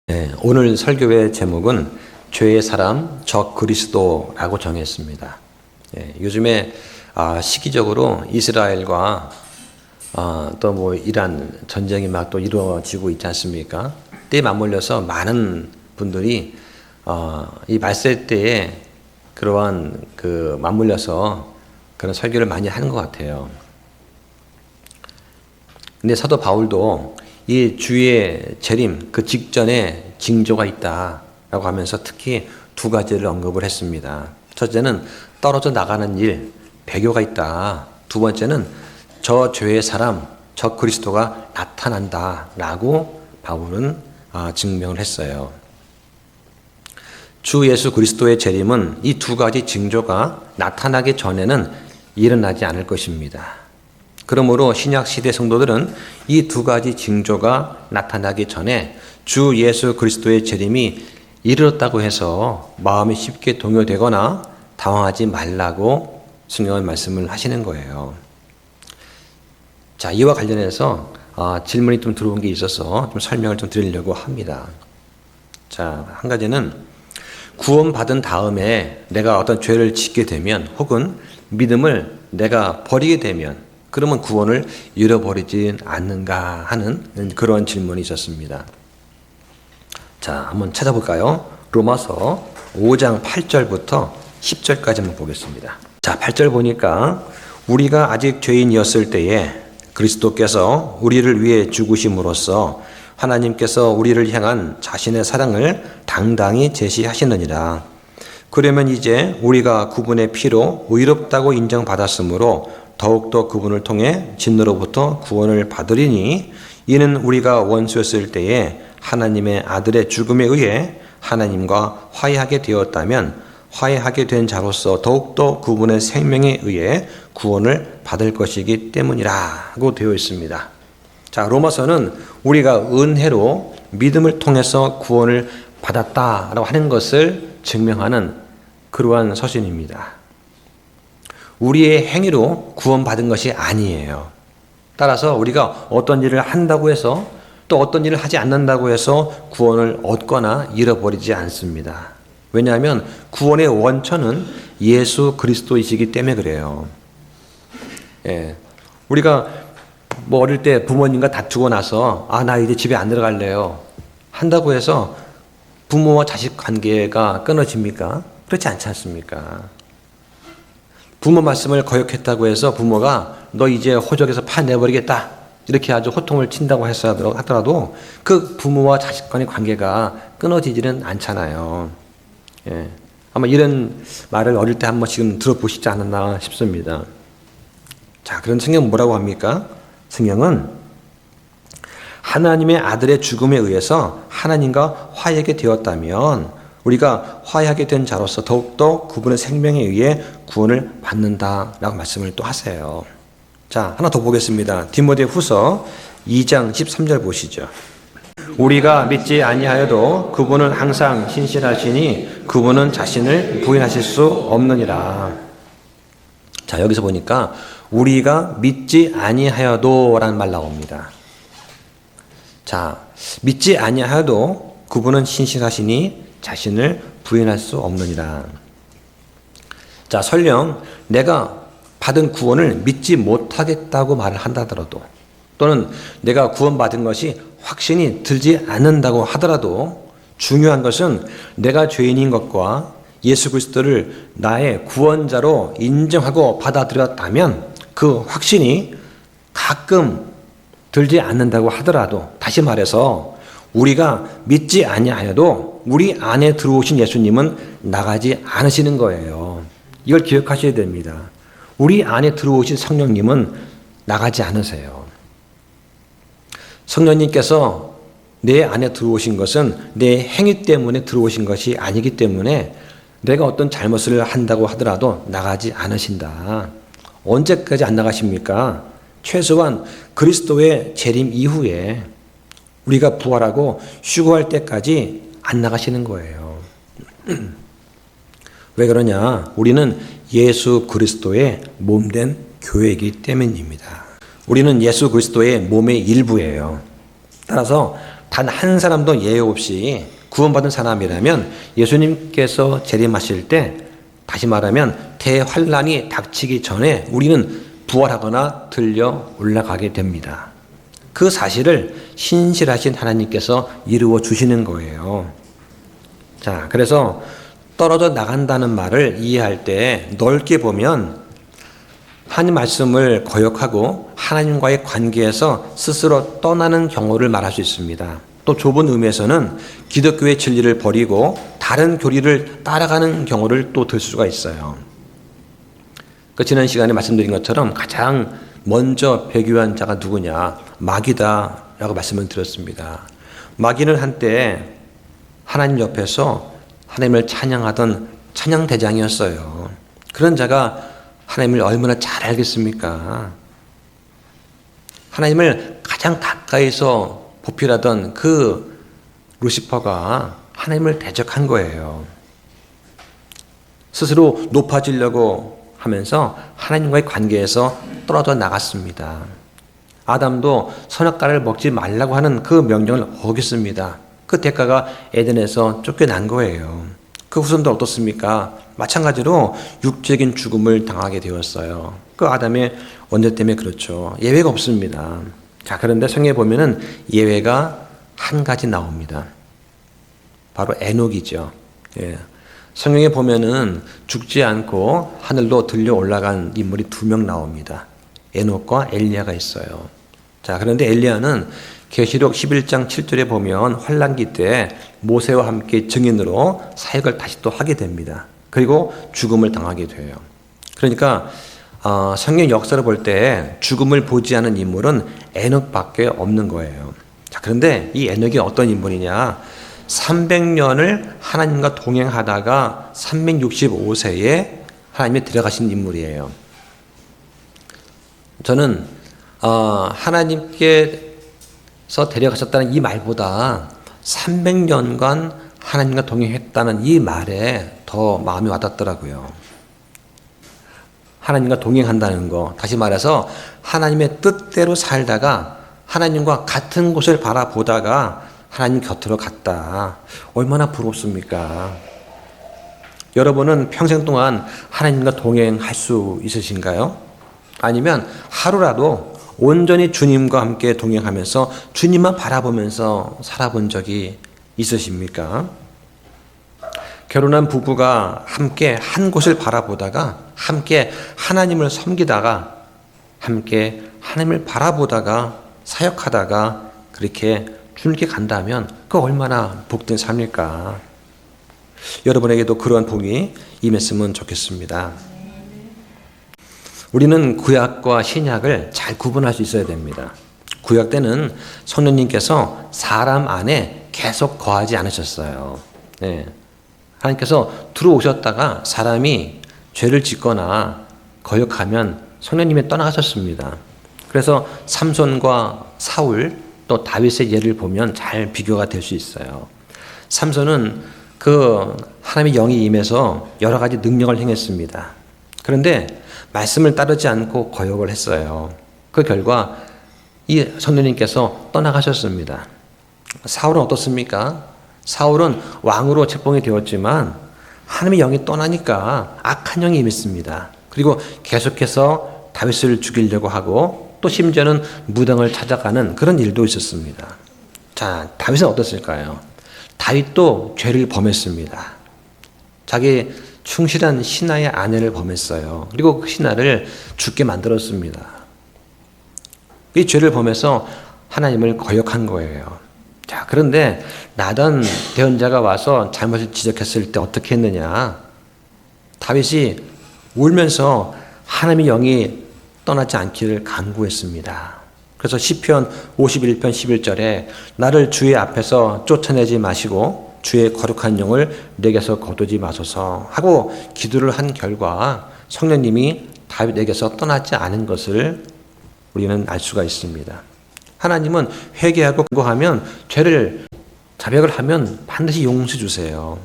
네, 오늘 설교의 제목은 죄의 사람 적 그리스도라고 정했습니다. 요즘에 시기적으로 이스라엘과 또 이란 전쟁이 막 또 이루어지고 있지 않습니까? 때에 맞물려서 많은 분들이 이 말세 때에 그러한 맞물려서 그런 설교를 많이 하는 것 같아요. 근데 사도 바울도 이 주의 재림 그 직전에 징조가 있다라고 하면서 특히 두 가지를 언급을 했습니다. 첫째는 떨어져 나가는 일, 배교가 있다. 두 번째는 저 죄의 사람, 저 그리스도가 나타난다라고 바울은 증명을 했어요. 주 예수 그리스도의 재림은 이 두 가지 징조가 나타나기 전에는 일어나지 않을 것입니다. 그러므로 신약 시대 성도들은 이 두 가지 징조가 나타나기 전에 주 예수 그리스도의 재림이 이르렀다고 해서 마음이 쉽게 동요되거나 당황하지 말라고 성경은 말씀을 하시는 거예요. 자, 이와 관련해서 질문이 좀 들어온 게 있어서 좀 설명을 좀 드리려고 합니다. 자, 한 가지는 구원받은 다음에 내가 어떤 죄를 짓게 되면 혹은 믿음을 내가 버리게 되면 그러면 구원을 잃어버리지 않는가 하는 그런 질문이 있었습니다. 자, 한번 찾아볼까요? 로마서 5장 8절부터 10절까지 한번 보겠습니다. 자, 8절 보니까 우리가 아직 죄인이었을 때에 그리스도께서 우리를 위해 죽으심으로써 하나님께서 우리를 향한 자신의 사랑을 당당히 제시하시느니라. 그러면 이제 우리가 그분의 피로 의롭다고 인정받았으므로 더욱더 그분을 통해 진노로부터 구원을 받으리니 이는 우리가 원수였을 때에 하나님의 아들의 죽음에 의해 하나님과 화해하게 되었다면 화해하게 된 자로서 더욱더 그분의 생명에 의해 구원을 받을 것이기 때문이라고 되어 있습니다. 자, 로마서는 우리가 은혜로 믿음을 통해서 구원을 받았다라고 하는 것을 증명하는 그러한 서신입니다. 우리의 행위로 구원받은 것이 아니에요. 따라서 우리가 어떤 일을 한다고 해서 또 어떤 일을 하지 않는다고 해서 구원을 얻거나 잃어버리지 않습니다. 왜냐하면 구원의 원천은 예수 그리스도이시기 때문에 그래요. 우리가 어릴 때 부모님과 다투고 나서 나 이제 집에 안 들어갈래요 한다고 해서 부모와 자식 관계가 끊어집니까? 그렇지 않지 않습니까? 부모 말씀을 거역했다고 해서 부모가 너 이제 호적에서 파내버리겠다 이렇게 아주 호통을 친다고 하더라도 그 부모와 자식 간의 관계가 끊어지지는 않잖아요. 아마 이런 말을 어릴 때 한 번씩은 들어보시지 않았나 싶습니다. 자, 그런 성경은 뭐라고 합니까? 성경은 하나님의 아들의 죽음에 의해서 하나님과 화해하게 되었다면 우리가 화해하게 된 자로서 더욱더 그분의 생명에 의해 구원을 받는다라고 말씀을 또 하세요. 자, 하나 더 보겠습니다. 디모데후서 2장 13절 보시죠. 우리가 믿지 아니하여도 그분은 항상 신실하시니 그분은 자신을 부인하실 수 없느니라. 자, 여기서 보니까 우리가 믿지 아니하여도 라는 말 나옵니다. 자, 믿지 아니하여도 그분은 신실하시니 자신을 부인할 수 없느니라. 자, 설령 내가 받은 구원을 믿지 못하겠다고 말을 한다더라도 또는 내가 구원받은 것이 확신이 들지 않는다고 하더라도 중요한 것은 내가 죄인인 것과 예수 그리스도를 나의 구원자로 인정하고 받아들였다면 그 확신이 가끔 들지 않는다고 하더라도 다시 말해서 우리가 믿지 아니하여도 우리 안에 들어오신 예수님은 나가지 않으시는 거예요. 이걸 기억하셔야 됩니다. 우리 안에 들어오신 성령님은 나가지 않으세요. 성령님께서 내 안에 들어오신 것은 내 행위 때문에 들어오신 것이 아니기 때문에 내가 어떤 잘못을 한다고 하더라도 나가지 않으신다. 언제까지 안 나가십니까? 최소한 그리스도의 재림 이후에 우리가 부활하고 휴거할 때까지 안 나가시는 거예요. 왜 그러냐? 우리는 예수 그리스도의 몸된 교회이기 때문입니다. 우리는 예수 그리스도의 몸의 일부예요. 따라서 단 한 사람도 예외 없이 구원받은 사람이라면 예수님께서 재림하실 때, 다시 말하면 대환란이 닥치기 전에 우리는 부활하거나 들려 올라가게 됩니다. 그 사실을 신실하신 하나님께서 이루어 주시는 거예요. 자, 그래서 떨어져 나간다는 말을 이해할 때 넓게 보면 하나님 말씀을 거역하고 하나님과의 관계에서 스스로 떠나는 경우를 말할 수 있습니다. 또 좁은 의미에서는 기독교의 진리를 버리고 다른 교리를 따라가는 경우를 또 들 수가 있어요. 지난 시간에 말씀드린 것처럼 가장 먼저 배교한 자가 누구냐? 마귀다라고 말씀을 드렸습니다. 마귀는 한때 하나님 옆에서 하나님을 찬양하던 찬양대장이었어요. 그런 자가 하나님을 얼마나 잘 알겠습니까? 하나님을 가장 가까이서 보필하던 그 루시퍼가 하나님을 대적한 거예요. 스스로 높아지려고 하면서 하나님과의 관계에서 떨어져 나갔습니다. 아담도 선악과를 먹지 말라고 하는 그 명령을 어겼습니다. 그 대가가 에덴에서 쫓겨난 거예요. 그 후손도 어떻습니까? 마찬가지로 육적인 죽음을 당하게 되었어요. 그 아담의 원죄 때문에 그렇죠. 예외가 없습니다. 자, 그런데 성경에 보면은 예외가 한 가지 나옵니다. 바로 에녹이죠. 예. 성경에 보면은 죽지 않고 하늘로 들려 올라간 인물이 2명 나옵니다. 에녹과 엘리야가 있어요. 자, 그런데 엘리야는 계시록 11장 7절에 보면 환란기 때 모세와 함께 증인으로 사역을 다시 또 하게 됩니다. 그리고 죽음을 당하게 돼요. 그러니까 성경 역사를 볼 때 죽음을 보지 않은 인물은 에녹밖에 없는 거예요. 자, 그런데 이 에녹이 어떤 인물이냐? 300년을 하나님과 동행하다가 365세에 하나님이 들어가신 인물이에요. 저는 하나님께서 데려가셨다는 이 말보다 300년간 하나님과 동행했다는 이 말에 더 마음이 와닿더라고요. 하나님과 동행한다는 거, 다시 말해서 하나님의 뜻대로 살다가 하나님과 같은 곳을 바라보다가 하나님 곁으로 갔다. 얼마나 부럽습니까? 여러분은 평생 동안 하나님과 동행할 수 있으신가요? 아니면 하루라도 온전히 주님과 함께 동행하면서 주님만 바라보면서 살아본 적이 있으십니까? 결혼한 부부가 함께 한 곳을 바라보다가 함께 하나님을 섬기다가 함께 하나님을 바라보다가 사역하다가 그렇게 주님께 간다면 그 얼마나 복된 삶일까? 여러분에게도 그러한 복이 임했으면 좋겠습니다. 우리는 구약과 신약을 잘 구분할 수 있어야 됩니다. 구약 때는 성령님께서 사람 안에 계속 거하지 않으셨어요. 네. 하나님께서 들어오셨다가 사람이 죄를 짓거나 거역하면 성령님이 떠나가셨습니다. 그래서 삼손과 사울 또 다윗의 예를 보면 잘 비교가 될 수 있어요. 삼손은 그 하나님의 영이 임해서 여러 가지 능력을 행했습니다. 그런데 말씀을 따르지 않고 거역을 했어요. 그 결과 이 성령님께서 떠나가셨습니다. 사울은 어떻습니까? 사울은 왕으로 책봉이 되었지만 하나님의 영이 떠나니까 악한 영이 임했습니다. 그리고 계속해서 다윗을 죽이려고 하고 또 심지어는 무당을 찾아가는 그런 일도 있었습니다. 자, 다윗은 어떻을까요? 다윗도 죄를 범했습니다. 자기 충실한 신하의 아내를 범했어요. 그리고 그 신하를 죽게 만들었습니다. 이 죄를 범해서 하나님을 거역한 거예요. 자, 그런데 나단 대언자가 와서 잘못을 지적했을 때 어떻게 했느냐? 다윗이 울면서 하나님의 영이 떠나지 않기를 간구했습니다. 그래서 시편 51편 11절에 나를 주의 앞에서 쫓아내지 마시고 주의 거룩한 영을 내게서 거두지 마소서 하고 기도를 한 결과 성령님이 다윗에게서 떠나지 않은 것을 우리는 알 수가 있습니다. 하나님은 회개하고 그거하면 죄를 자백을 하면 반드시 용서해 주세요.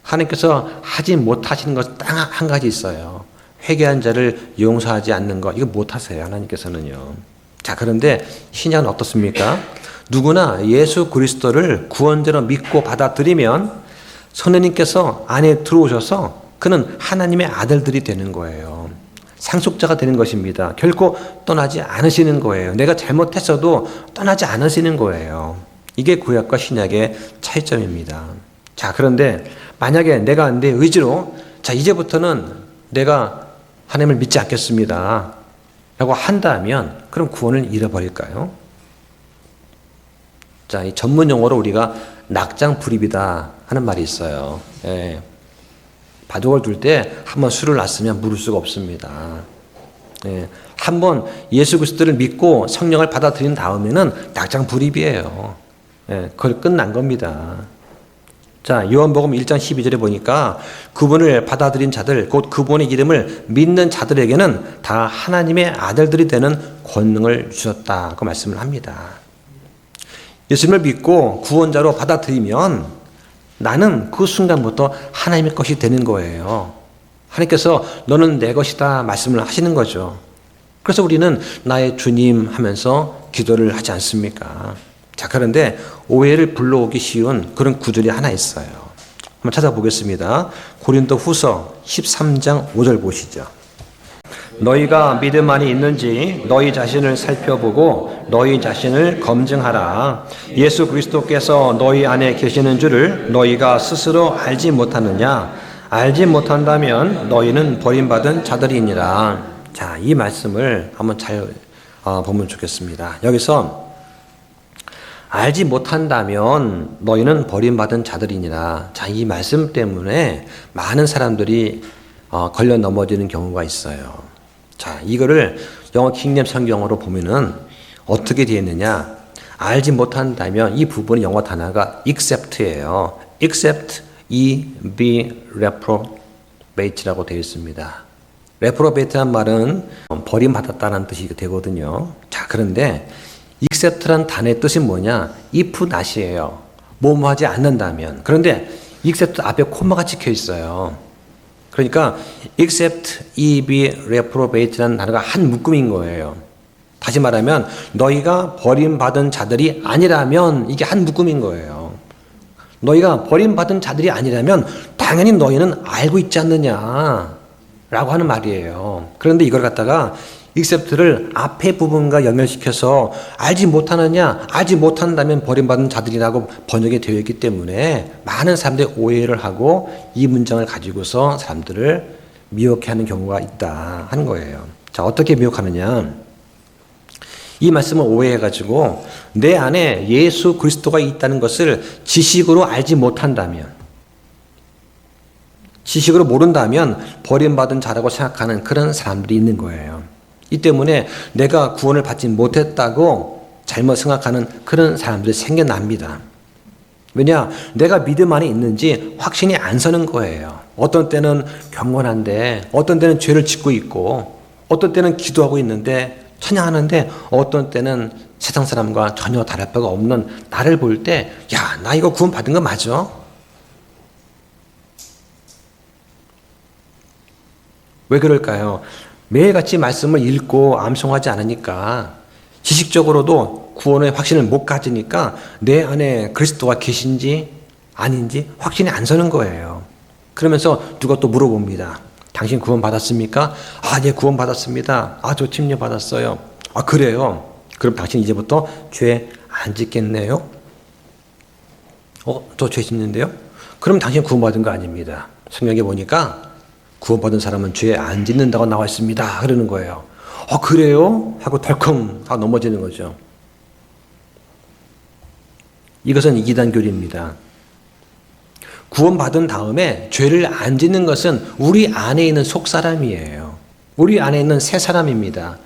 하나님께서 하지 못하시는 것 딱 한 가지 있어요. 회개한 자를 용서하지 않는 것, 이거 못하세요. 하나님께서는요. 자, 그런데 신약은 어떻습니까? 누구나 예수 그리스도를 구원자로 믿고 받아들이면 성령님께서 안에 들어오셔서 그는 하나님의 아들들이 되는 거예요. 상속자가 되는 것입니다. 결코 떠나지 않으시는 거예요. 내가 잘못했어도 떠나지 않으시는 거예요. 이게 구약과 신약의 차이점입니다. 자, 그런데 만약에 내가 내 의지로 자, 이제부터는 내가 하나님을 믿지 않겠습니다 라고 한다면 그럼 구원을 잃어버릴까요? 자, 이 전문 용어로 우리가 낙장불입이다 하는 말이 있어요. 예. 바둑을 둘 때 한번 수를 놨으면 물을 수가 없습니다. 예. 한번 예수 그리스도를 믿고 성령을 받아들인 다음에는 낙장불입이에요. 예. 그걸 끝난 겁니다. 자, 요한복음 1장 12절에 보니까 그분을 받아들인 자들, 곧 그분의 이름을 믿는 자들에게는 다 하나님의 아들들이 되는 권능을 주셨다고 말씀을 합니다. 예수님을 믿고 구원자로 받아들이면 나는 그 순간부터 하나님의 것이 되는 거예요. 하나님께서 너는 내 것이다 말씀을 하시는 거죠. 그래서 우리는 나의 주님 하면서 기도를 하지 않습니까? 자, 그런데 오해를 불러오기 쉬운 그런 구절이 하나 있어요. 한번 찾아보겠습니다. 고린도 후서 13장 5절 보시죠. 너희가 믿음 안에 있는지 너희 자신을 살펴보고 너희 자신을 검증하라. 예수 그리스도께서 너희 안에 계시는 줄을 너희가 스스로 알지 못하느냐? 알지 못한다면 너희는 버림받은 자들이니라. 자, 이 말씀을 한번 잘 보면 좋겠습니다. 여기서 알지 못한다면 너희는 버림받은 자들이니라. 자, 이 말씀 때문에 많은 사람들이 걸려 넘어지는 경우가 있어요. 자, 이거를 영어 킹잼 성경으로 보면은 어떻게 되어 있느냐? 알지 못한다면 이 부분의 영어 단어가 except예요. except be reprobate라고 되어 있습니다. reprobate란 말은 버림받았다는 뜻이 되거든요. 자, 그런데 except란 단어의 뜻이 뭐냐? if not이에요. 뭐뭐 하지 않는다면. 그런데 except 앞에 코마가 찍혀 있어요. 그러니까 except ye be reprobate라는 단어가 한 묶음인 거예요. 다시 말하면 너희가 버림받은 자들이 아니라면 이게 한 묶음인 거예요. 너희가 버림받은 자들이 아니라면 당연히 너희는 알고 있지 않느냐 라고 하는 말이에요. 그런데 이걸 갖다가 except를 앞에 부분과 연결시켜서 알지 못하느냐, 알지 못한다면 버림받은 자들이라고 번역이 되어 있기 때문에 많은 사람들이 오해를 하고 이 문장을 가지고서 사람들을 미혹해하는 경우가 있다 하는 거예요. 자, 어떻게 미혹하느냐? 이 말씀을 오해해가지고 내 안에 예수 그리스도가 있다는 것을 지식으로 알지 못한다면, 지식으로 모른다면 버림받은 자라고 생각하는 그런 사람들이 있는 거예요. 이 때문에 내가 구원을 받지 못했다고 잘못 생각하는 그런 사람들이 생겨납니다. 왜냐? 내가 믿음 안에 있는지 확신이 안 서는 거예요. 어떤 때는 경건한데 어떤 때는 죄를 짓고 있고 어떤 때는 기도하고 있는데 찬양하는데 어떤 때는 세상 사람과 전혀 다를 바가 없는 나를 볼 때 야, 나 이거 구원 받은 거 맞아? 왜 그럴까요? 매일같이 말씀을 읽고 암송하지 않으니까 지식적으로도 구원의 확신을 못 가지니까 내 안에 그리스도가 계신지 아닌지 확신이 안 서는 거예요. 그러면서 누가 또 물어봅니다. 당신 구원 받았습니까? 아, 예, 구원 받았습니다. 아, 저 침례 받았어요. 아, 그래요? 그럼 당신 이제부터 죄 안 짓겠네요? 저 죄 짓는데요? 그럼 당신 구원 받은 거 아닙니다. 성경에 보니까 구원받은 사람은 죄 안 짓는다고 나와 있습니다. 그러는 거예요. 그래요? 하고 덜컹 하고 넘어지는 거죠. 이것은 이기단교리입니다. 구원받은 다음에 죄를 안 짓는 것은 우리 안에 있는 속사람이에요. 우리 안에 있는 새 사람입니다.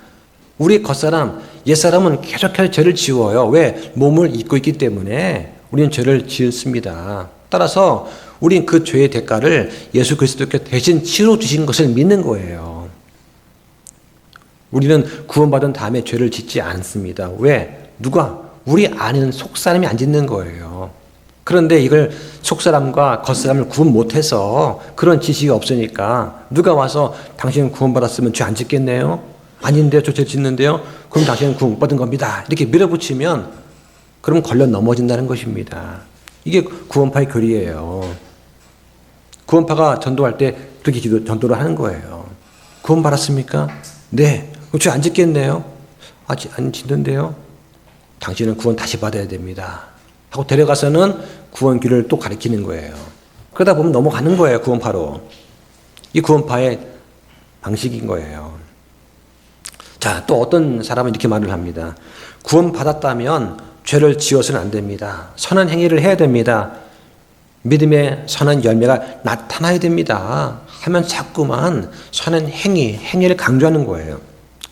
우리 겉사람, 옛사람은 계속해서 죄를 지워요. 왜? 몸을 입고 있기 때문에 우리는 죄를 지었습니다. 따라서 우린 그 죄의 대가를 예수 그리스도께 대신 치러 주신 것을 믿는 거예요. 우리는 구원받은 다음에 죄를 짓지 않습니다. 왜? 누가? 우리 안에는 속사람이 안 짓는 거예요. 그런데 이걸 속사람과 겉사람을 구분 못해서 그런 지식이 없으니까 누가 와서 당신 구원받았으면 죄 안 짓겠네요? 아닌데요, 저 죄 짓는데요. 그럼 당신은 구원 못 받은 겁니다. 이렇게 밀어붙이면 그럼 걸려 넘어진다는 것입니다. 이게 구원파의 교리예요. 구원파가 전도할 때 그렇게 전도를 하는 거예요. 구원 받았습니까? 네. 그럼 죄 안 짓겠네요? 아직 안 짓는데요. 당신은 구원 다시 받아야 됩니다. 하고 데려가서는 구원 길을 또 가르치는 거예요. 그러다 보면 넘어가는 거예요, 구원파로. 이 구원파의 방식인 거예요. 자, 또 어떤 사람은 이렇게 말을 합니다. 구원 받았다면 죄를 지어서는 안 됩니다. 선한 행위를 해야 됩니다. 믿음의 선한 열매가 나타나야 됩니다. 하면 자꾸만 선한 행위를 강조하는 거예요.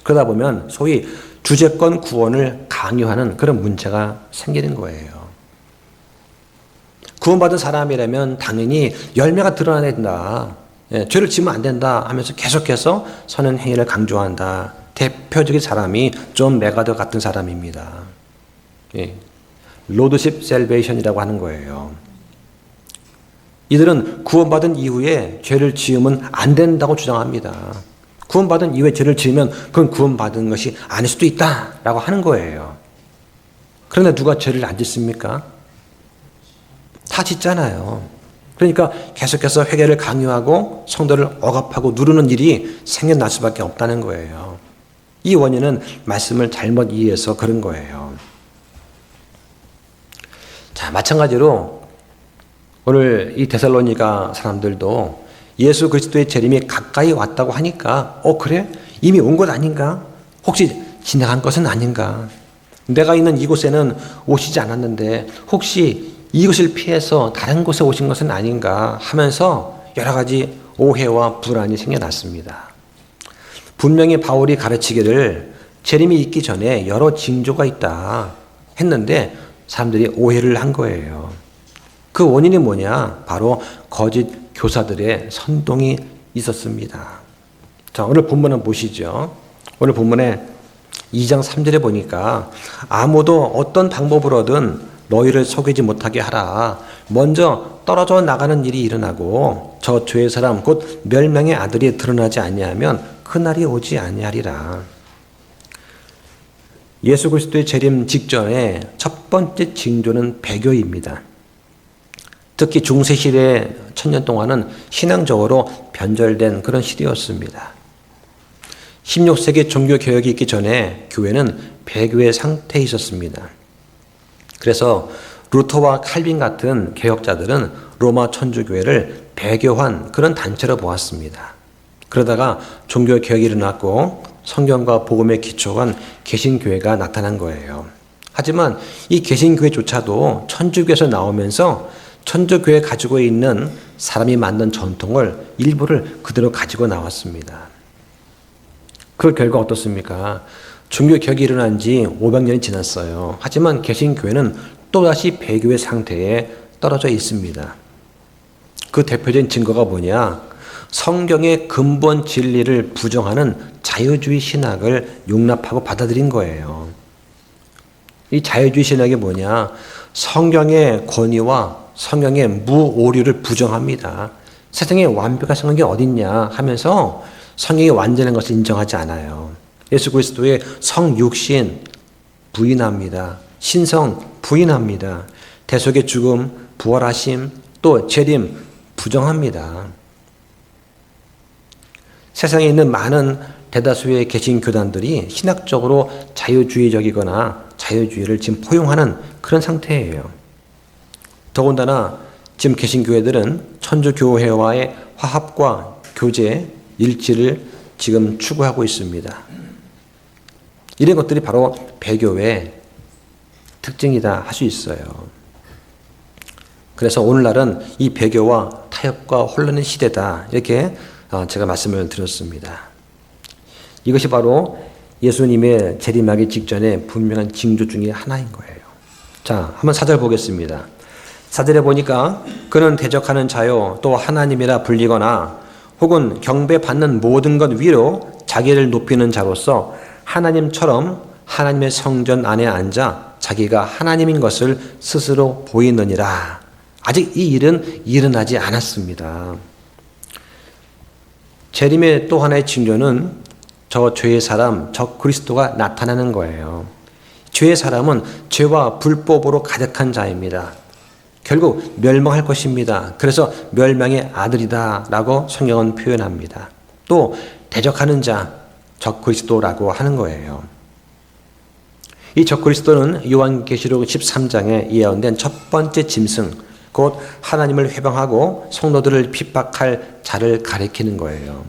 그러다 보면 소위 주제권 구원을 강요하는 그런 문제가 생기는 거예요. 구원받은 사람이라면 당연히 열매가 드러나야 된다. 죄를 지으면 안 된다 하면서 계속해서 선한 행위를 강조한다. 대표적인 사람이 존 메가더 같은 사람입니다. 로드십 셀베이션이라고 하는 거예요. 이들은 구원받은 이후에 죄를 지으면 안 된다고 주장합니다. 구원받은 이후에 죄를 지으면 그건 구원받은 것이 아닐 수도 있다라고 하는 거예요. 그런데 누가 죄를 안 짓습니까? 다 짓잖아요. 그러니까 계속해서 회개를 강요하고 성도를 억압하고 누르는 일이 생겨날 수밖에 없다는 거예요. 이 원인은 말씀을 잘못 이해해서 그런 거예요. 자, 마찬가지로 오늘 이 데살로니가 사람들도 예수 그리스도의 재림이 가까이 왔다고 하니까 그래? 이미 온 것 아닌가? 혹시 지나간 것은 아닌가? 내가 있는 이곳에는 오시지 않았는데 혹시 이곳을 피해서 다른 곳에 오신 것은 아닌가 하면서 여러 가지 오해와 불안이 생겨났습니다. 분명히 바울이 가르치기를 재림이 있기 전에 여러 징조가 있다 했는데 사람들이 오해를 한 거예요. 그 원인이 뭐냐? 바로 거짓 교사들의 선동이 있었습니다. 자, 오늘 본문은 보시죠. 오늘 본문에 2장 3절에 보니까 아무도 어떤 방법으로든 너희를 속이지 못하게 하라. 먼저 떨어져 나가는 일이 일어나고 저 죄의 사람 곧 멸망의 아들이 드러나지 아니하면 그날이 오지 아니하리라. 예수 그리스도의 재림 직전에 첫 번째 징조는 배교입니다. 특히 중세시대 1000년 동안은 신앙적으로 변절된 그런 시대였습니다. 16세기 종교개혁이 있기 전에 교회는 배교의 상태에 있었습니다. 그래서 루터와 칼빈 같은 개혁자들은 로마 천주교회를 배교한 그런 단체로 보았습니다. 그러다가 종교개혁이 일어났고 성경과 복음에 기초한 개신교회가 나타난 거예요. 하지만 이 개신교회조차도 천주교에서 나오면서 천주교회 가지고 있는 사람이 만든 전통을 일부를 그대로 가지고 나왔습니다. 그 결과 어떻습니까? 종교개혁이 일어난 지 500년이 지났어요. 하지만 개신교회는 또다시 배교의 상태에 떨어져 있습니다. 그 대표적인 증거가 뭐냐? 성경의 근본 진리를 부정하는 자유주의 신학을 용납하고 받아들인 거예요. 이 자유주의 신학이 뭐냐? 성경의 권위와 성경의 무오류를 부정합니다. 세상에 완벽한 성경이 어딨냐 하면서 성경이 완전한 것을 인정하지 않아요. 예수 그리스도의 성육신 부인합니다. 신성 부인합니다. 대속의 죽음, 부활하심, 또 재림 부정합니다. 세상에 있는 많은 대다수의 개신교단들이 신학적으로 자유주의적이거나 자유주의를 지금 포용하는 그런 상태예요. 더군다나 지금 개신교회들은 천주교회와의 화합과 교제, 일치를 지금 추구하고 있습니다. 이런 것들이 바로 배교의 특징이다 할 수 있어요. 그래서 오늘날은 이 배교와 타협과 혼란의 시대다 이렇게 제가 말씀을 드렸습니다. 이것이 바로 예수님의 재림하기 직전에 분명한 징조 중에 하나인 거예요. 자, 한번 4절 보겠습니다. 4절에 보니까 그는 대적하는 자요 또 하나님이라 불리거나 혹은 경배받는 모든 것 위로 자기를 높이는 자로서 하나님처럼 하나님의 성전 안에 앉아 자기가 하나님인 것을 스스로 보이느니라. 아직 이 일은 일어나지 않았습니다. 재림의 또 하나의 징조는 저 죄의 사람, 적 그리스도가 나타나는 거예요. 죄의 사람은 죄와 불법으로 가득한 자입니다. 결국 멸망할 것입니다. 그래서 멸망의 아들이다 라고 성경은 표현합니다. 또 대적하는 자, 적 그리스도라고 하는 거예요. 이 적 그리스도는 요한계시록 13장에 예언된 첫 번째 짐승, 곧 하나님을 회방하고 성도들을 핍박할 자를 가리키는 거예요.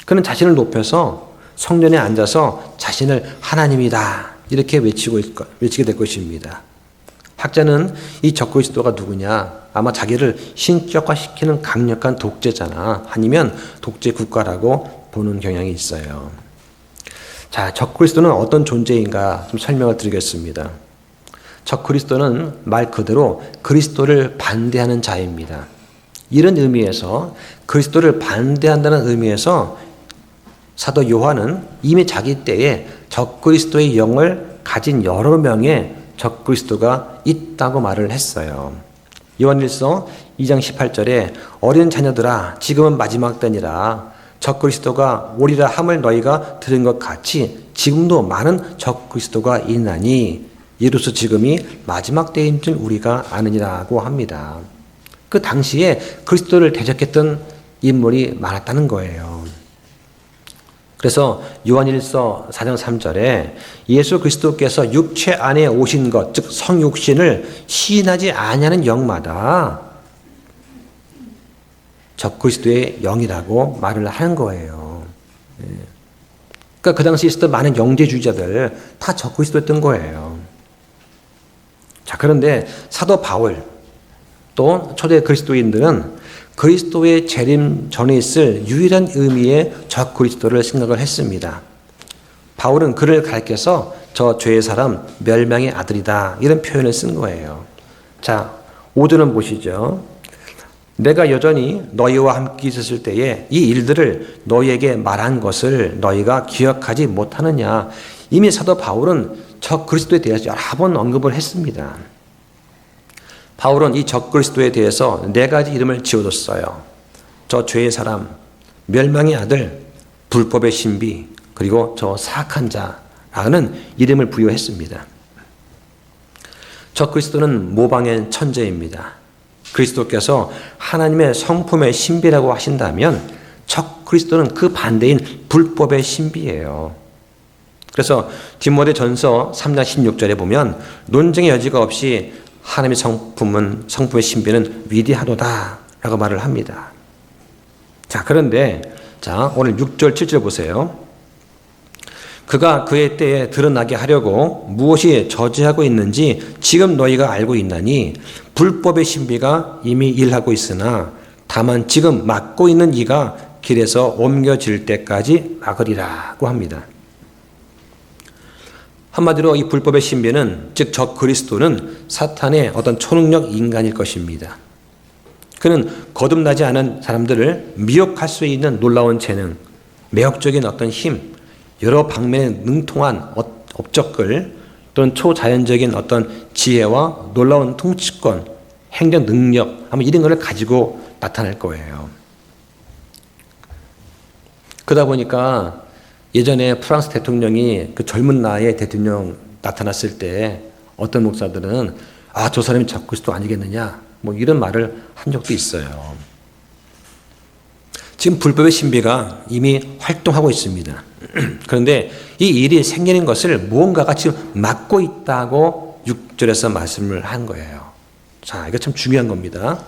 그는 자신을 높여서 성전에 앉아서 자신을 하나님이다 이렇게 외치게 될 것입니다. 학자는 이 적 그리스도가 누구냐? 아마 자기를 신격화시키는 강력한 독재자나 아니면 독재 국가라고 보는 경향이 있어요. 자, 적 그리스도는 어떤 존재인가 좀 설명을 드리겠습니다. 적 그리스도는 말 그대로 그리스도를 반대하는 자입니다. 이런 의미에서 그리스도를 반대한다는 의미에서 사도 요한은 이미 자기 때에 적 그리스도의 영을 가진 여러 명의 적 그리스도가 있다고 말을 했어요. 요한일서 2장 18절에 어린 자녀들아 지금은 마지막 때니라 적 그리스도가 오리라 함을 너희가 들은 것 같이 지금도 많은 적 그리스도가 있나니 이로써 지금이 마지막 때인 줄 우리가 아느니라고 합니다. 그 당시에 그리스도를 대적했던 인물이 많았다는 거예요. 그래서 요한일서 4장 3절에 예수 그리스도께서 육체 안에 오신 것, 즉 성육신을 시인하지 아니하는 영마다 적 그리스도의 영이라고 말을 하는 거예요. 그러니까 그 당시에 있었던 많은 영재주의자들 다 적 그리스도였던 거예요. 자, 그런데 사도 바울 또 초대 그리스도인들은 그리스도의 재림 전에 있을 유일한 의미의 적 그리스도를 생각을 했습니다. 바울은 그를 가리켜서 저 죄의 사람 멸망의 아들이다 이런 표현을 쓴 거예요. 자, 5절은 보시죠. 내가 여전히 너희와 함께 있었을 때에 이 일들을 너희에게 말한 것을 너희가 기억하지 못하느냐. 이미 사도 바울은 적 그리스도에 대해서 여러 번 언급을 했습니다. 바울은 이 적 그리스도에 대해서 4가지 이름을 지어줬어요. 저 죄의 사람, 멸망의 아들, 불법의 신비, 그리고 저 사악한 자라는 이름을 부여했습니다. 적 그리스도는 모방의 천재입니다. 그리스도께서 하나님의 성품의 신비라고 하신다면 적 그리스도는 그 반대인 불법의 신비예요. 그래서 디모데전서 3장 16절에 보면 논쟁의 여지가 없이 하나님의 성품의 신비는 위대하도다 라고 말을 합니다. 자, 그런데 오늘 6절 7절 보세요. 그가 그의 때에 드러나게 하려고 무엇이 저지하고 있는지 지금 너희가 알고 있나니 불법의 신비가 이미 일하고 있으나 다만 지금 막고 있는 이가 길에서 옮겨질 때까지 막으리라고 합니다. 한마디로 이 불법의 신비는 즉 적 그리스도는 사탄의 어떤 초능력 인간일 것입니다. 그는 거듭나지 않은 사람들을 미혹할 수 있는 놀라운 재능, 매혹적인 어떤 힘, 여러 방면에 능통한 업적을 또는 초자연적인 어떤 지혜와 놀라운 통치권, 행정 능력, 아마 이런 것을 가지고 나타날 거예요. 그러다 보니까 예전에 프랑스 대통령이 그 젊은 나이에 대통령 나타났을 때 어떤 목사들은 저 사람이 적 그리스도 아니겠느냐 뭐 이런 말을 한 적도 있어요. 지금 불법의 신비가 이미 활동하고 있습니다. 그런데 이 일이 생기는 것을 무언가가 지금 막고 있다고 6절에서 말씀을 한 거예요. 자, 이거 참 중요한 겁니다.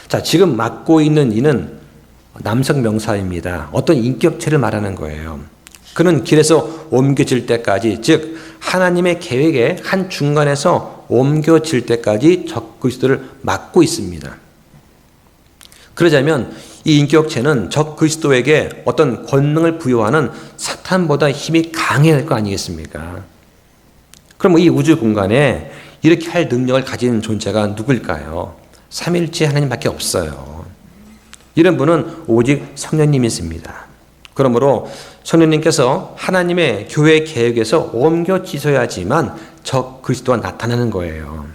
자, 지금 막고 있는 이는 남성 명사입니다. 어떤 인격체를 말하는 거예요. 그는 길에서 옮겨질 때까지, 즉 하나님의 계획의 한 중간에서 옮겨질 때까지 적 그리스도를 막고 있습니다. 그러자면 이 인격체는 적 그리스도에게 어떤 권능을 부여하는 사탄보다 힘이 강해야 할 거 아니겠습니까? 그럼 이 우주 공간에 이렇게 할 능력을 가진 존재가 누구일까요? 삼일째 하나님밖에 없어요. 이런 분은 오직 성령님이십니다. 그러므로 성령님께서 하나님의 교회 계획에서 옮겨지셔야지만 적 그리스도가 나타나는 거예요.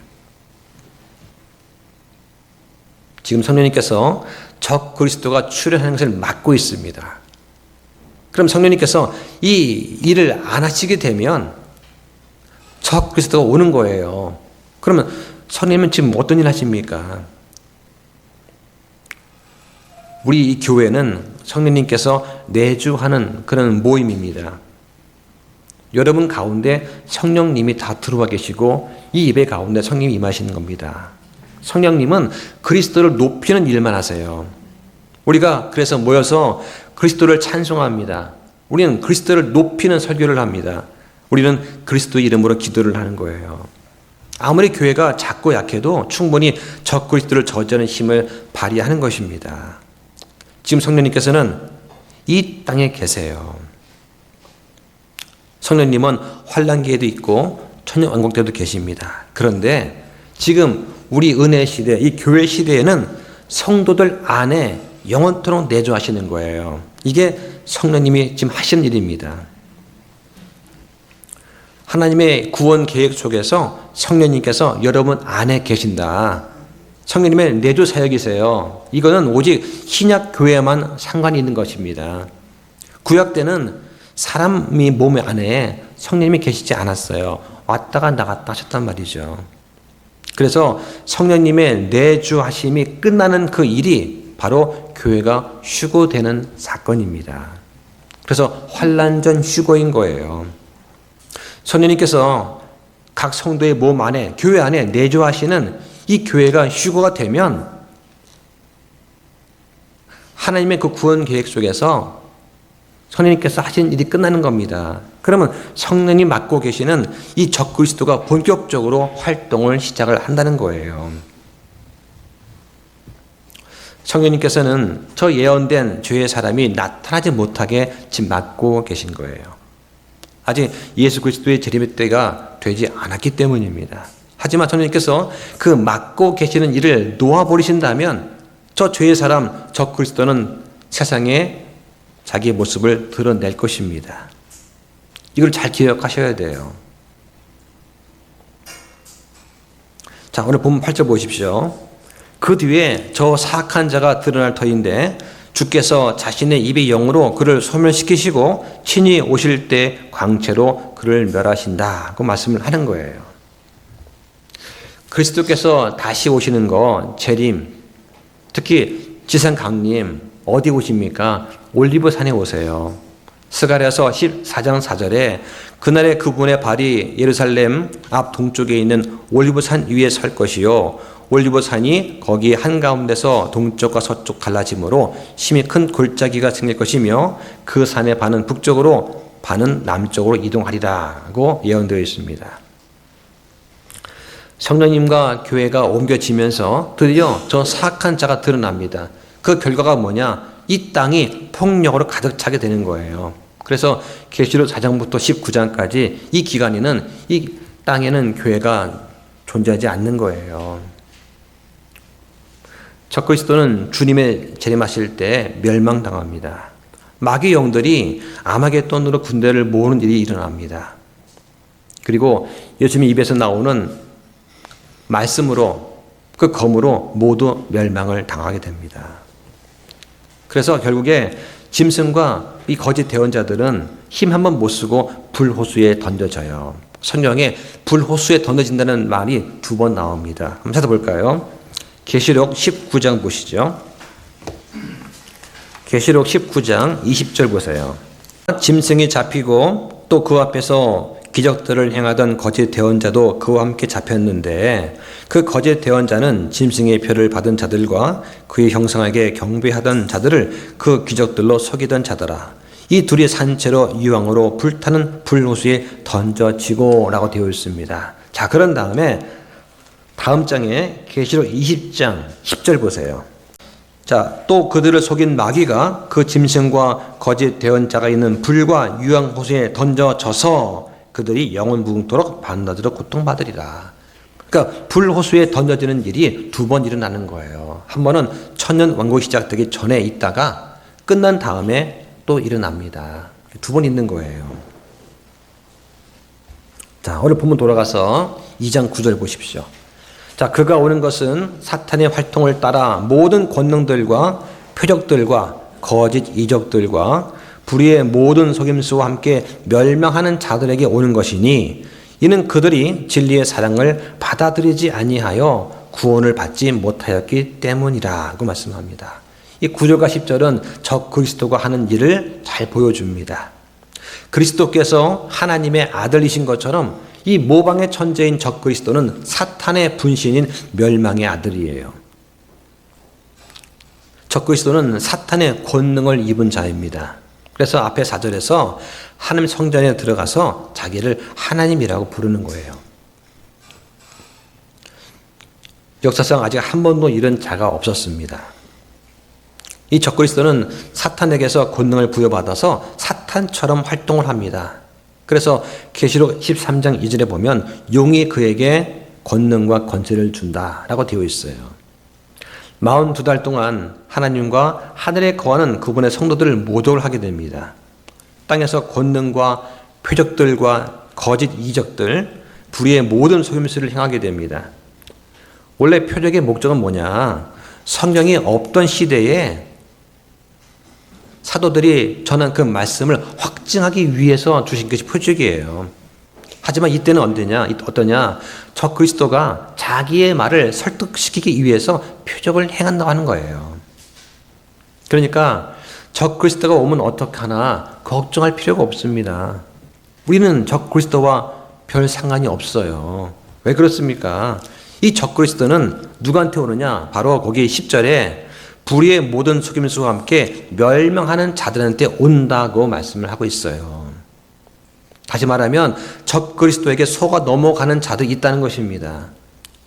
지금 성령님께서 적 그리스도가 출현하는 것을 막고 있습니다. 그럼 성령님께서 이 일을 안 하시게 되면 적 그리스도가 오는 거예요. 그러면 성령님은 지금 어떤 일 하십니까? 우리 이 교회는 성령님께서 내주하는 그런 모임입니다. 여러분 가운데 성령님이 다 들어와 계시고 이 예배 가운데 성령님이 임하시는 겁니다. 성령님은 그리스도를 높이는 일만 하세요. 우리가 그래서 모여서 그리스도를 찬송합니다. 우리는 그리스도를 높이는 설교를 합니다. 우리는 그리스도의 이름으로 기도를 하는 거예요. 아무리 교회가 작고 약해도 충분히 적 그리스도를 저지하는 힘을 발휘하는 것입니다. 지금 성령님께서는 이 땅에 계세요. 성령님은 환란기에도 있고 천년왕국 때도 계십니다. 그런데 지금 우리 은혜 시대, 이 교회 시대에는 성도들 안에 영원토록 내주하시는 거예요. 이게 성령님이 지금 하시는 일입니다. 하나님의 구원 계획 속에서 성령님께서 여러분 안에 계신다. 성령님의 내주 사역이세요. 이거는 오직 신약 교회에만 상관이 있는 것입니다. 구약 때는 사람이 몸 안에 성령님이 계시지 않았어요. 왔다가 나갔다 하셨단 말이죠. 그래서 성령님의 내주하심이 끝나는 그 일이 바로 교회가 휴거되는 사건입니다. 그래서 환난전 휴거인 거예요. 성령님께서 각 성도의 몸 안에, 교회 안에 내주하시는 이 교회가 휴거가 되면 하나님의 그 구원 계획 속에서 성령님께서 하신 일이 끝나는 겁니다. 그러면 성령이 맡고 계시는 이 적그리스도가 본격적으로 활동을 시작을 한다는 거예요. 성령님께서는 저 예언된 죄의 사람이 나타나지 못하게 지금 맡고 계신 거예요. 아직 예수 그리스도의 재림의 때가 되지 않았기 때문입니다. 하지만 성령님께서 그 맡고 계시는 일을 놓아버리신다면 저 죄의 사람, 저 그리스도는 세상에 자기의 모습을 드러낼 것입니다. 이걸 잘 기억하셔야 돼요. 자, 오늘 본문 8절 보십시오. 그 뒤에 저 사악한 자가 드러날 터인데 주께서 자신의 입의 영으로 그를 소멸시키시고 친히 오실 때 광채로 그를 멸하신다. 그 말씀을 하는 거예요. 그리스도께서 다시 오시는 거, 재림, 특히 지상 강림, 어디 오십니까? 올리브산에 오세요. 스가랴서 14장 4절에 그날에 그분의 발이 예루살렘 앞 동쪽에 있는 올리브산 위에 설 것이요 올리브산이 거기 한가운데서 동쪽과 서쪽 갈라짐으로 심히 큰 골짜기가 생길 것이며 그 산의 반은 북쪽으로 반은 남쪽으로 이동하리라고 예언되어 있습니다. 성령님과 교회가 옮겨지면서 드디어 저 사악한 자가 드러납니다. 그 결과가 뭐냐? 이 땅이 폭력으로 가득 차게 되는 거예요. 그래서 계시록 4장부터 19장까지 이 기간에는 이 땅에는 교회가 존재하지 않는 거예요. 적그리스도는 주님의 재림하실 때 멸망당합니다. 마귀 영들이 아마겟돈으로 군대를 모으는 일이 일어납니다. 그리고 예수님 입에서 나오는 말씀으로 그 검으로 모두 멸망을 당하게 됩니다. 그래서 결국에 짐승과 이 거짓 대언자들은 힘 한번 못 쓰고 불호수에 던져져요. 성경에 불호수에 던져진다는 말이 2번 나옵니다. 한번 찾아볼까요? 계시록 19장 보시죠. 계시록 19장 20절 보세요. 짐승이 잡히고 또 그 앞에서 기적들을 행하던 거짓 대언자도 그와 함께 잡혔는데 그 거짓 대언자는 짐승의 표를 받은 자들과 그의 형상에게 경배하던 자들을 그 기적들로 속이던 자더라. 이 둘이 산채로 유황으로 불타는 불호수에 던져지고 라고 되어 있습니다. 자, 그런 다음에 다음 장에 계시록 20장 10절 보세요. 자, 또 그들을 속인 마귀가 그 짐승과 거짓 대언자가 있는 불과 유황 호수에 던져져서 그들이 영원 무궁토록 반나절로 고통받으리라. 그러니까 불호수에 던져지는 일이 2번 일어나는 거예요. 한 번은 천년 왕국이 시작되기 전에 있다가 끝난 다음에 또 일어납니다. 2번 있는 거예요. 자, 오늘 본문 돌아가서 2장 9절 보십시오. 자, 그가 오는 것은 사탄의 활동을 따라 모든 권능들과 표적들과 거짓 이적들과 불의의 모든 속임수와 함께 멸망하는 자들에게 오는 것이니 이는 그들이 진리의 사랑을 받아들이지 아니하여 구원을 받지 못하였기 때문이라고 말씀합니다. 이 9절과 10절은 적 그리스도가 하는 일을 잘 보여줍니다. 그리스도께서 하나님의 아들이신 것처럼 이 모방의 천재인 적 그리스도는 사탄의 분신인 멸망의 아들이에요. 적 그리스도는 사탄의 권능을 입은 자입니다. 그래서 앞에 4절에서 하나님 성전에 들어가서 자기를 하나님이라고 부르는 거예요. 역사상 아직 한 번도 이런 자가 없었습니다. 이 적그리스도는 사탄에게서 권능을 부여받아서 사탄처럼 활동을 합니다. 그래서 계시록 13장 2절에 보면 용이 그에게 권능과 권세를 준다라고 되어 있어요. 42달 동안 하나님과 하늘에 거하는 그분의 성도들을 모독을 하게 됩니다. 땅에서 권능과 표적들과 거짓 이적들, 불의의 모든 속임수를 행하게 됩니다. 원래 표적의 목적은 뭐냐? 성경이 없던 시대에 사도들이 전한 그 말씀을 확증하기 위해서 주신 것이 표적이에요. 하지만 이때는 어떠냐? 적 그리스도가 자기의 말을 설득시키기 위해서 표적을 행한다고 하는 거예요. 그러니까 적 그리스도가 오면 어떡하나 걱정할 필요가 없습니다. 우리는 적 그리스도와 별 상관이 없어요. 왜 그렇습니까? 이 적 그리스도는 누구한테 오느냐? 바로 거기 10절에 불의의 모든 속임수와 함께 멸망하는 자들한테 온다고 말씀을 하고 있어요. 다시 말하면 적 그리스도에게 속아 넘어가는 자들이 있다는 것입니다.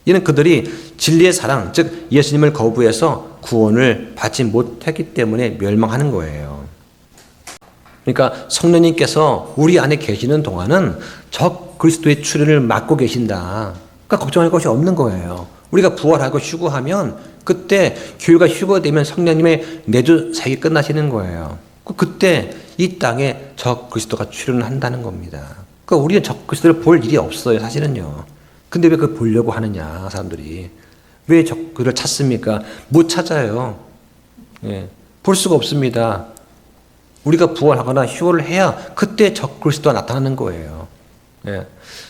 이는 그들이 진리의 사랑, 즉 예수님을 거부해서 구원을 받지 못했기 때문에 멸망하는 거예요. 그러니까 성령님께서 우리 안에 계시는 동안은 적 그리스도의 출현을 막고 계신다. 그러니까 걱정할 것이 없는 거예요. 우리가 부활하고 휴거하면 그때 교회가 휴거되면 성령님의 내주 사역이 끝나시는 거예요. 그때 이 땅에 적 그리스도가 출현한다는 겁니다. 그러니까 우리는 적 그리스도를 볼 일이 없어요, 사실은요. 근데 왜 그걸 보려고 하느냐, 사람들이. 왜 적 그를 찾습니까? 못 찾아요. 예, 볼 수가 없습니다. 우리가 부활하거나 휴거를 해야 그때 적 그리스도가 나타나는 거예요. 예,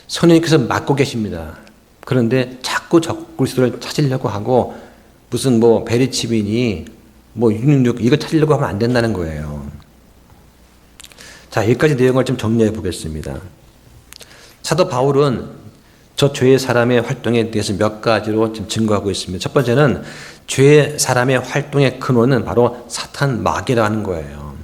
성령님께서 막고 계십니다. 그런데 자꾸 적 그리스도를 찾으려고 하고 무슨 베리치빈이 666 이걸 찾으려고 하면 안 된다는 거예요. 자, 여기까지 내용을 좀 정리해 보겠습니다. 사도 바울은 저 죄의 사람의 활동에 대해서 몇 가지로 지금 증거하고 있습니다. 첫 번째는 죄의 사람의 활동의 근원은 바로 사탄 마귀라는 거예요.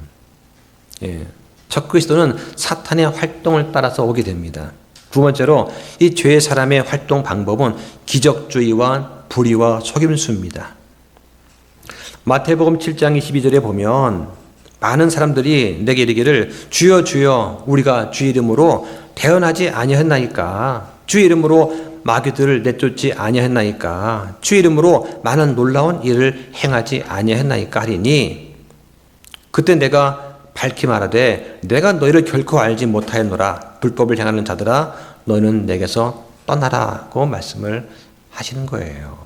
예. 적 그리스도는 사탄의 활동을 따라서 오게 됩니다. 두 번째로 이 죄의 사람의 활동 방법은 기적주의와 불의와 속임수입니다. 마태복음 7장 22절에 보면 많은 사람들이 내게 이르기를 주여 주여 우리가 주 이름으로 대언하지 아니하였나이까 주 이름으로 마귀들을 내쫓지 아니하였나이까 주 이름으로 많은 놀라운 일을 행하지 아니하였나이까 하리니 그때 내가 밝히 말하되 내가 너희를 결코 알지 못하였노라 불법을 행하는 자들아 너희는 내게서 떠나라고 말씀을 하시는 거예요.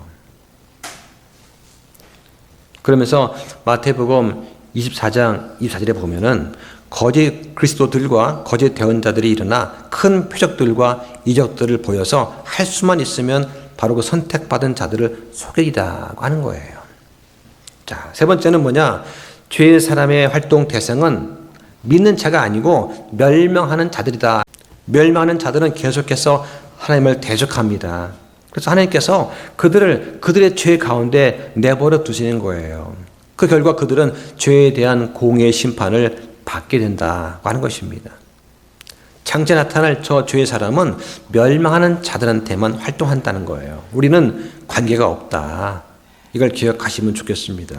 그러면서 마태복음 24장 24절에 보면은 거짓 그리스도들과 거짓 대언자들이 일어나 큰 표적들과 이적들을 보여서 할 수만 있으면 바로 그 선택받은 자들을 속이다고 하는 거예요. 자, 세 번째는 뭐냐? 죄의 사람의 활동 대상은 믿는 자가 아니고 멸망하는 자들이다. 멸망하는 자들은 계속해서 하나님을 대적합니다. 그래서 하나님께서 그들의 죄 가운데 내버려 두시는 거예요. 그 결과 그들은 죄에 대한 공의 심판을 받게 된다고 하는 것입니다. 장차 나타날 저 죄의 사람은 멸망하는 자들한테만 활동한다는 거예요. 우리는 관계가 없다. 이걸 기억하시면 좋겠습니다.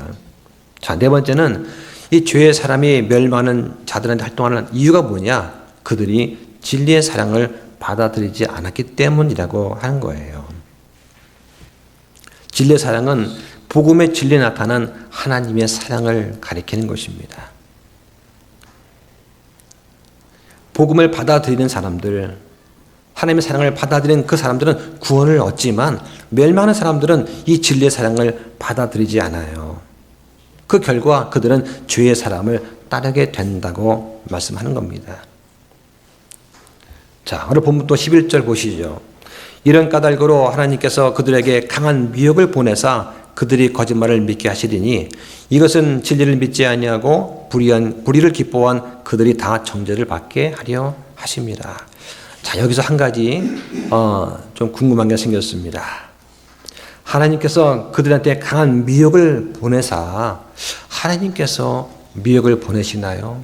자, 네 번째는 이 죄의 사람이 멸망하는 자들한테 활동하는 이유가 뭐냐? 그들이 진리의 사랑을 받아들이지 않았기 때문이라고 하는 거예요. 진리의 사랑은 복음의 진리에 나타난 하나님의 사랑을 가리키는 것입니다. 복음을 받아들이는 사람들, 하나님의 사랑을 받아들이는 그 사람들은 구원을 얻지만 멸망하는 사람들은 이 진리의 사랑을 받아들이지 않아요. 그 결과 그들은 죄의 사람을 따르게 된다고 말씀하는 겁니다. 자, 오늘 본문 또 11절 보시죠. 이런 까닭으로 하나님께서 그들에게 강한 미혹을 보내사 그들이 거짓말을 믿게 하시리니 이것은 진리를 믿지 아니하고 불의를 기뻐한 그들이 다 정죄를 받게 하려 하십니다. 자, 여기서 한 가지 좀 궁금한 게 생겼습니다. 하나님께서 그들한테 강한 미혹을 보내사 하나님께서 미혹을 보내시나요?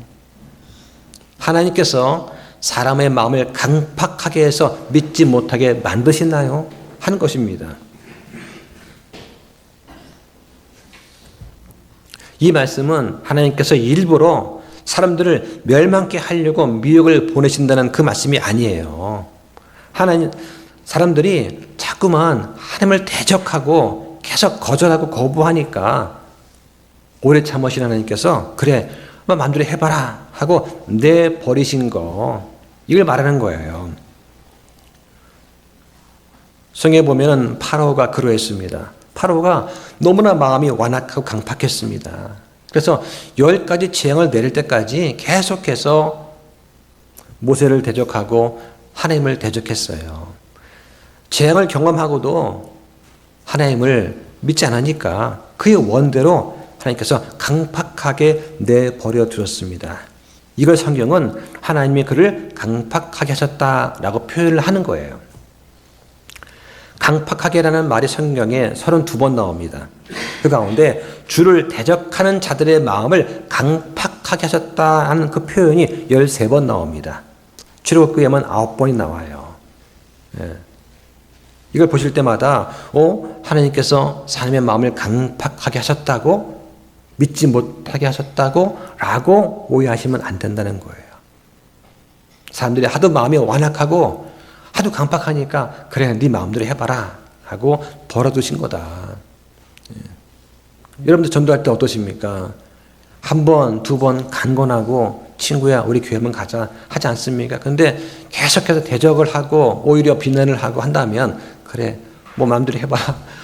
하나님께서 사람의 마음을 강팍하게 해서 믿지 못하게 만드시나요? 하는 것입니다. 이 말씀은 하나님께서 일부러 사람들을 멸망케 하려고 미혹을 보내신다는 그 말씀이 아니에요. 사람들이 자꾸만 하나님을 대적하고 계속 거절하고 거부하니까 오래 참으신 하나님께서 그래, 마음대로 해봐라 하고 내버리신 거, 이걸 말하는 거예요. 성경에 보면은 파라오가 그러했습니다. 파라오가 너무나 마음이 완악하고 강팍했습니다. 그래서 10가지 재앙을 내릴 때까지 계속해서 모세를 대적하고 하나님을 대적했어요. 재앙을 경험하고도 하나님을 믿지 않으니까 그의 원대로 하나님께서 강팍하게 내버려 두셨습니다. 이걸 성경은 하나님이 그를 강팍하게 하셨다라고 표현을 하는 거예요. 강팍하게라는 말이 성경에 32번 나옵니다. 그 가운데 주를 대적하는 자들의 마음을 강팍하게 하셨다는 그 표현이 13번 나옵니다. 출애굽기에만 9번이 나와요. 이걸 보실 때마다 하나님께서 사람의 마음을 강팍하게 하셨다고, 믿지 못하게 하셨다고 라고 오해하시면 안 된다는 거예요. 사람들이 하도 마음이 완악하고 하도 강팍하니까 그래, 네 마음대로 해봐라 하고 벌어두신 거다. 여러분들 전도할 때 어떠십니까? 한 번, 두 번 간건하고 친구야 우리 교회 한번 가자 하지 않습니까? 근데 계속해서 대적을 하고 오히려 비난을 하고 한다면 그래, 뭐 마음대로 해봐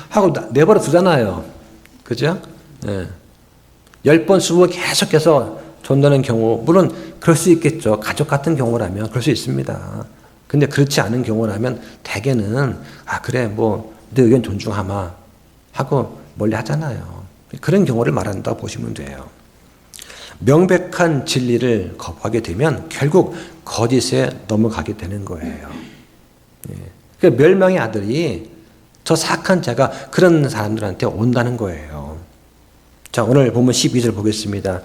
하고 내버려 두잖아요. 그죠? 10번, 20번 계속해서 전도하는 경우, 물론 그럴 수 있겠죠. 가족 같은 경우라면 그럴 수 있습니다. 근데 그렇지 않은 경우라면 대개는 그래, 뭐 내 의견 존중하마 하고 멀리 하잖아요. 그런 경우를 말한다고 보시면 돼요. 명백한 진리를 거부하게 되면 결국 거짓에 넘어가게 되는 거예요. 그 멸망의 아들이, 저 사악한 자가 그런 사람들한테 온다는 거예요. 자, 오늘 본문 12절 보겠습니다.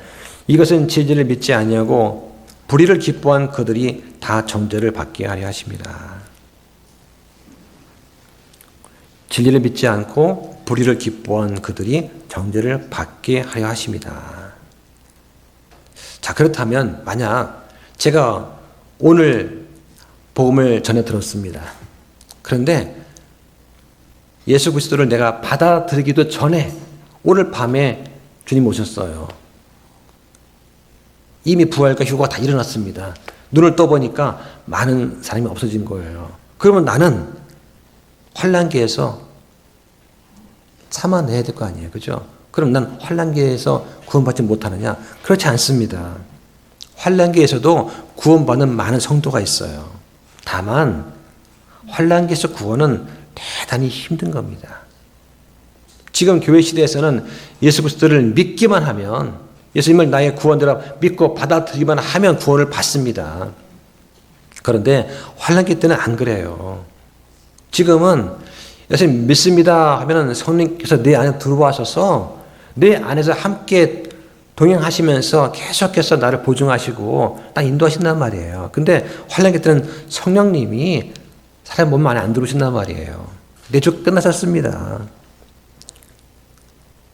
이것은 진리를 믿지 아니하고 불의를 기뻐한 그들이 다 정죄를 받게 하려 하십니다. 진리를 믿지 않고 불의를 기뻐한 그들이 정죄를 받게 하려 하십니다. 자, 그렇다면 만약 제가 오늘 복음을 전해 들었습니다. 그런데 예수 그리스도를 내가 받아들이기도 전에 오늘 밤에 주님 오셨어요. 이미 부활과 휴거가 다 일어났습니다. 눈을 떠보니까 많은 사람이 없어진 거예요. 그러면 나는 환난기에서 참아내야 될 거 아니에요. 그죠? 그럼 난 환난기에서 구원받지 못하느냐? 그렇지 않습니다. 환난기에서도 구원받는 많은 성도가 있어요. 다만 환난기에서 구원은 대단히 힘든 겁니다. 지금 교회 시대에서는 예수 그리스도를 믿기만 하면, 예수님을 나의 구원자라 믿고 받아들이기만 하면 구원을 받습니다. 그런데 환난기 때는 안 그래요. 지금은 예수님 믿습니다 하면은 성령께서 내 안에 들어와셔서 내 안에서 함께 동행하시면서 계속해서 나를 보증하시고 나 인도하신단 말이에요. 근데 환난기 때는 성령님이 사람 몸 안에 안 들어오신단 말이에요. 내 주 끝나셨습니다.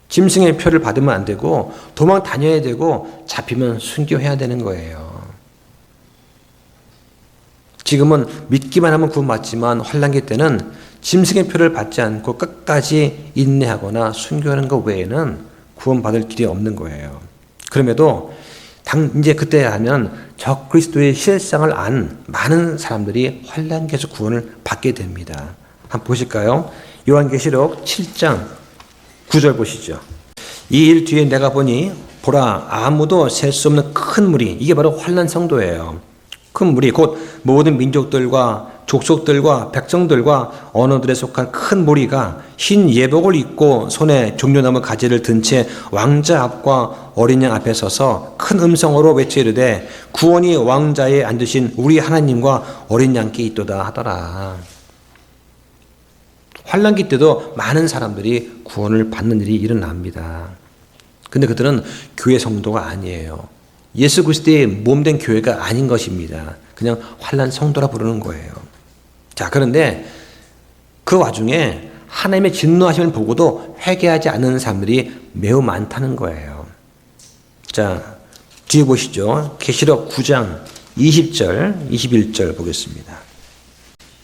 짐승의 표를 받으면 안 되고 도망 다녀야 되고 잡히면 순교해야 되는 거예요. 지금은 믿기만 하면 구원받지만 환난기 때는 짐승의 표를 받지 않고 끝까지 인내하거나 순교하는 것 외에는 구원받을 길이 없는 거예요. 그럼에도 이제 그때 하면 적 그리스도의 실상을 안 많은 사람들이 환난기에서 구원을 받게 됩니다. 한번 보실까요? 요한계시록 7장 9절 보시죠. 이 일 뒤에 내가 보니 보라, 아무도 셀 수 없는 큰 무리, 이게 바로 환난 성도예요. 큰 무리, 곧 모든 민족들과 족속들과 백성들과 언어들에 속한 큰 무리가 흰 예복을 입고 손에 종려나무 가지를 든 채 왕자 앞과 어린 양 앞에 서서 큰 음성으로 외치르되 구원이 왕자에 앉으신 우리 하나님과 어린 양께 있도다 하더라. 환난기 때도 많은 사람들이 구원을 받는 일이 일어납니다. 근데 그들은 교회 성도가 아니에요. 예수 그리스도의 몸된 교회가 아닌 것입니다. 그냥 환난 성도라 부르는 거예요. 자, 그런데 그 와중에 하나님의 진노하심을 보고도 회개하지 않는 사람들이 매우 많다는 거예요. 자, 뒤에 보시죠. 계시록 9장 20절, 21절 보겠습니다.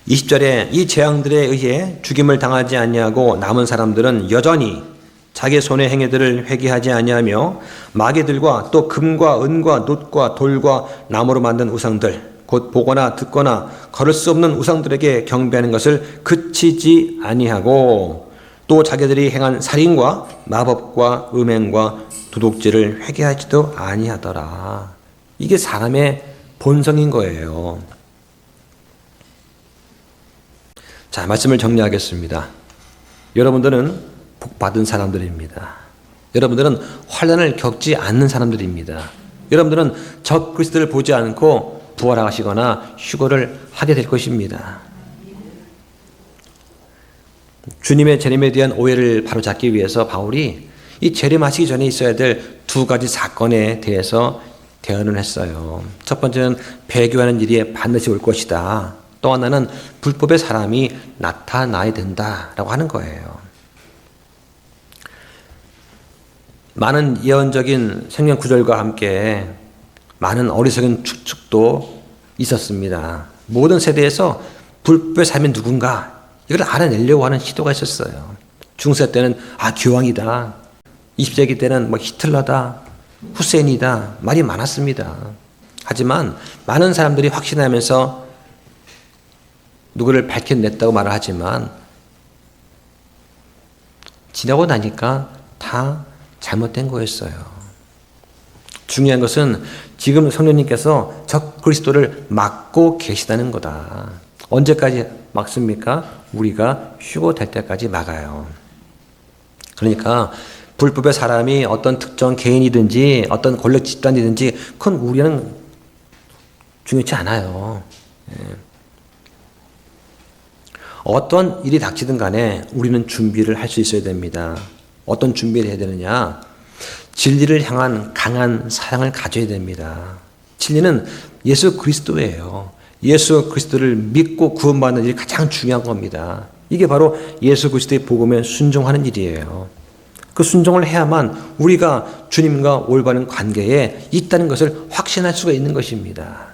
20절에 이 재앙들에 의해 죽임을 당하지 아니하고 남은 사람들은 여전히 자기 손의 행위들을 회개하지 아니하며 마귀들과 또 금과 은과 놋과 돌과 나무로 만든 우상들 곧 보거나 듣거나 걸을 수 없는 우상들에게 경배하는 것을 그치지 아니하고 또 자기들이 행한 살인과 마법과 음행과 도둑질을 회개하지도 아니하더라. 이게 사람의 본성인 거예요. 자, 말씀을 정리하겠습니다. 여러분들은 복받은 사람들입니다. 여러분들은 환난을 겪지 않는 사람들입니다. 여러분들은 적 그리스도를 보지 않고 부활하시거나 휴거를 하게 될 것입니다. 주님의 재림에 대한 오해를 바로잡기 위해서 바울이 이 재림하시기 전에 있어야 될 두 가지 사건에 대해서 대언을 했어요. 첫 번째는 배교하는 일이 반드시 올 것이다. 또 하나는 불법의 사람이 나타나야 된다라고 하는 거예요. 많은 예언적인 성경 구절과 함께 많은 어리석은 추측도 있었습니다. 모든 세대에서 불법의 삶이 누군가 이걸 알아내려고 하는 시도가 있었어요. 중세 때는 교황이다. 20세기 때는 히틀러다. 후세인이다. 말이 많았습니다. 하지만 많은 사람들이 확신하면서 누구를 밝혀냈다고 말을 하지만 지나고 나니까 다 잘못된 거였어요. 중요한 것은 지금 성령님께서 적 그리스도를 막고 계시다는 거다. 언제까지 막습니까? 우리가 휴거될 때까지 막아요. 그러니까 불법의 사람이 어떤 특정 개인이든지 어떤 권력 집단이든지 그건 우리는 중요치 않아요. 어떤 일이 닥치든 간에 우리는 준비를 할 수 있어야 됩니다. 어떤 준비를 해야 되느냐? 진리를 향한 강한 사랑을 가져야 됩니다. 진리는 예수 그리스도예요. 예수 그리스도를 믿고 구원받는 일이 가장 중요한 겁니다. 이게 바로 예수 그리스도의 복음에 순종하는 일이에요. 그 순종을 해야만 우리가 주님과 올바른 관계에 있다는 것을 확신할 수가 있는 것입니다.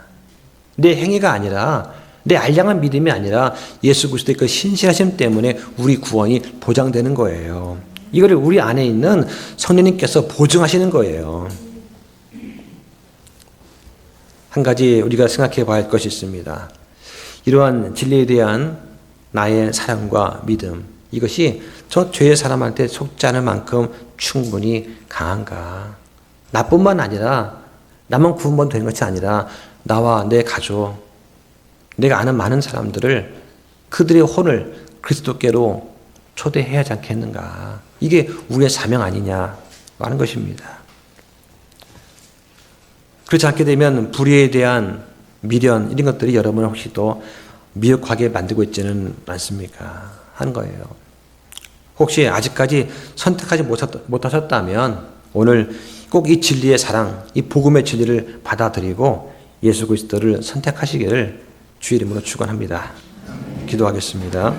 내 행위가 아니라 내 알량한 믿음이 아니라 예수 그리스도의 그 신실하심 때문에 우리 구원이 보장되는 거예요. 이거를 우리 안에 있는 성령님께서 보증하시는 거예요. 한 가지 우리가 생각해 봐야 할 것이 있습니다. 이러한 진리에 대한 나의 사랑과 믿음, 이것이 저 죄의 사람한테 속지 않을 만큼 충분히 강한가? 나뿐만 아니라 나만 구원받는 것이 아니라 나와 내 가족, 내가 아는 많은 사람들을 그들의 혼을 그리스도께로 초대해야 하지 않겠는가? 이게 우리의 사명 아니냐 하는 것입니다. 그렇지 않게 되면 불의에 대한 미련 이런 것들이 여러분을 혹시 또 미혹하게 만들고 있지는 않습니까? 하는 거예요. 혹시 아직까지 선택하지 못하셨다면 오늘 꼭 이 진리의 사랑, 이 복음의 진리를 받아들이고 예수 그리스도를 선택하시기를 주의 이름으로 축원합니다. 기도하겠습니다.